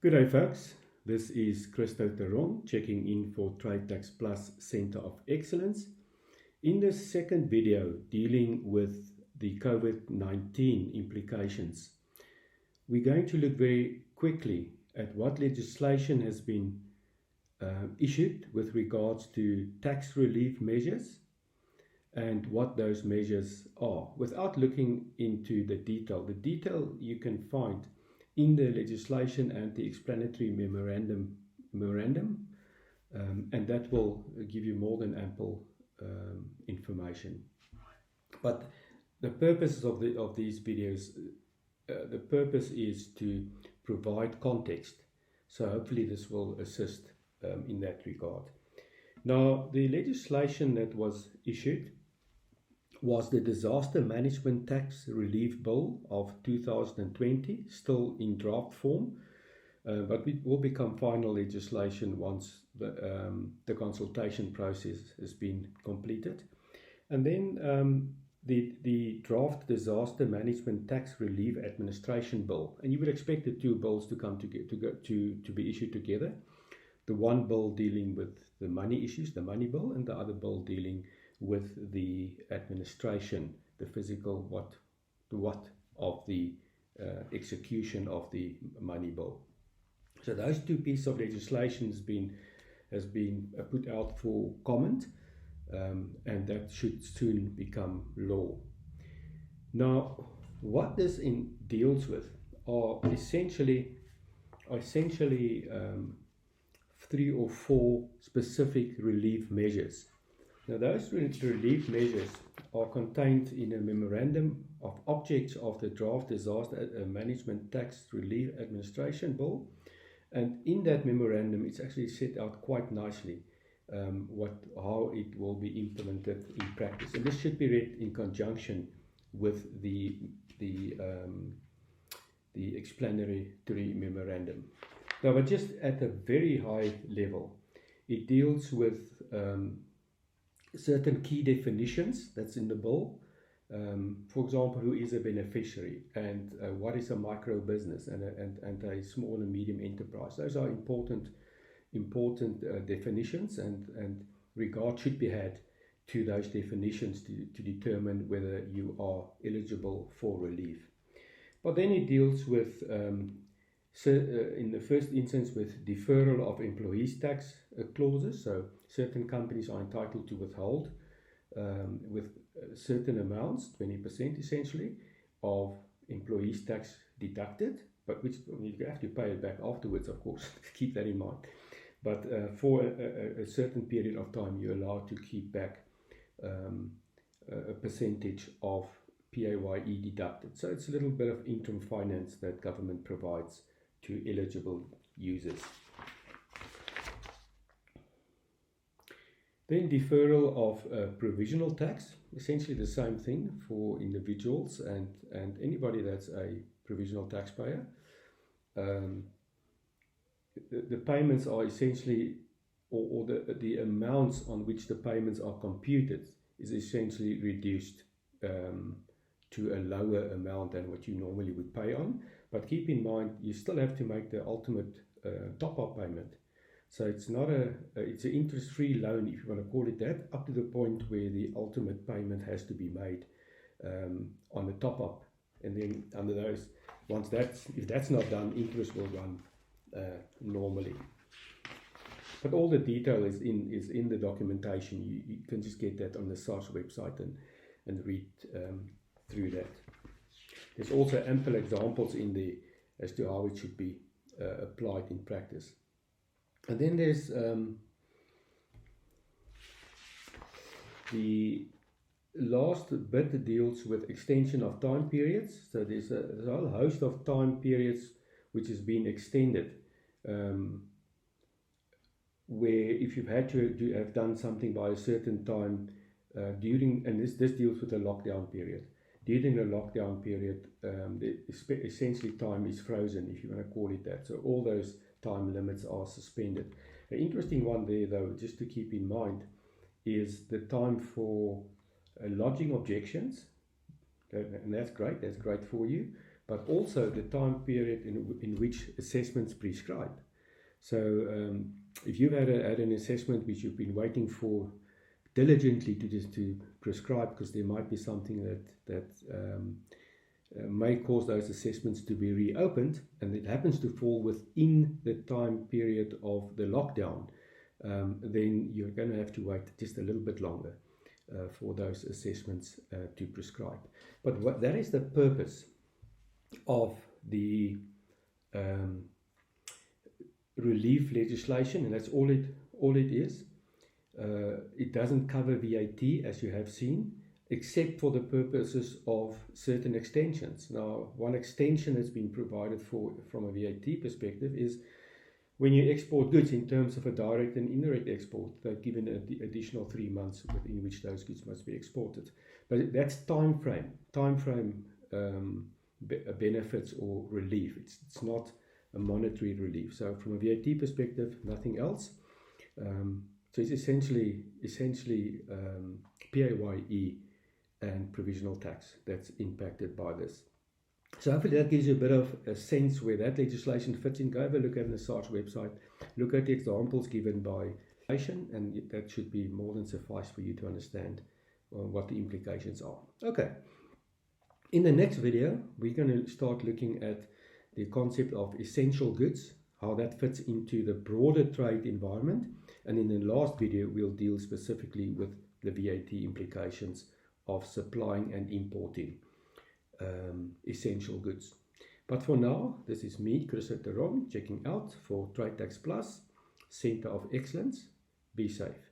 Good day, folks. This is Christo Teron checking in for TradeTaxPlus Center of Excellence. In this second video dealing with the COVID-19 implications, we're going to look very quickly at what legislation has been issued with regards to tax relief measures and what those measures are, without looking into the detail. The detail you can find in the legislation and the explanatory memorandum, and that will give you more than ample information. But the purpose of these videos, the purpose is to provide context. So hopefully this will assist in that regard. Now, the legislation that was issued was the Disaster Management Tax Relief Bill of 2020, still in draft form, but it will become final legislation once the consultation process has been completed. And then the draft Disaster Management Tax Relief Administration Bill, and you would expect the two bills to come together to be issued together. The one bill dealing with the money issues, the money bill, and the other bill dealing with the administration, the physical what of the execution of the money bill. So those two pieces of legislation has been put out for comment, and that should soon become law. Now, what this deals with are essentially 3 or 4 specific relief measures. Now, those relief measures are contained in a memorandum of objects of the draft Disaster Management Tax Relief Administration Bill, and in that memorandum it's actually set out quite nicely how it will be implemented in practice, and this should be read in conjunction with the explanatory memorandum. Now, but just at a very high level, it deals with certain key definitions that's in the bill. For example, who is a beneficiary, and what is a micro business and a small and medium enterprise. Those are important definitions, and regard should be had to those definitions to determine whether you are eligible for relief. But then it deals with in the first instance with deferral of employees' tax clauses. So certain companies are entitled to withhold with certain amounts, 20% essentially, of employees' tax deducted, but which you have to pay it back afterwards, of course. Keep that in mind. But for a certain period of time, you're allowed to keep back a percentage of PAYE deducted. So it's a little bit of interim finance that government provides to eligible users. Then deferral of provisional tax, essentially the same thing for individuals and anybody that's a provisional taxpayer. The payments are essentially, or the amounts on which the payments are computed is essentially reduced to a lower amount than what you normally would pay on. But keep in mind, you still have to make the ultimate top-up payment. So it's not it's an interest-free loan, if you want to call it that, up to the point where the ultimate payment has to be made on the top-up. And then under those, if that's not done, interest will run normally. But all the detail is in the documentation. You can just get that on the SARS website and read through that. There's also ample examples in there as to how it should be applied in practice. And then there's the last bit deals with extension of time periods. So there's a whole host of time periods which has been extended, where if you've had to have done something by a certain time during, and this deals with the lockdown period. During the lockdown period, essentially time is frozen, if you want to call it that. So all those time limits are suspended. The interesting one there, though, just to keep in mind, is the time for lodging objections, and that's great for you. but also the time period in which assessments prescribe. So if you've had an assessment which you've been waiting for diligently to prescribe, because there might be something that may cause those assessments to be reopened, and it happens to fall within the time period of the lockdown, then you're going to have to wait just a little bit longer for those assessments to prescribe. But that is the purpose of the relief legislation, and that's all it is. It doesn't cover VAT, as you have seen, except for the purposes of certain extensions. Now, one extension that's been provided for from a VAT perspective is when you export goods in terms of a direct and indirect export. They've given an additional 3 months within which those goods must be exported. But that's time frame benefits or relief. It's not a monetary relief. So from a VAT perspective, nothing else. So it's essentially PAYE and provisional tax that's impacted by this. So hopefully that gives you a bit of a sense where that legislation fits in. Go have a look at the SARS website, look at the examples given by nation, and that should be more than suffice for you to understand what the implications are. Okay, in the next video we're going to start looking at the concept of essential goods, how that fits into the broader trade environment, and in the last video we'll deal specifically with the VAT implications of supplying and importing essential goods. But for now, this is me, Chris Teron, checking out for TradeTaxPlus, Center of Excellence. Be safe.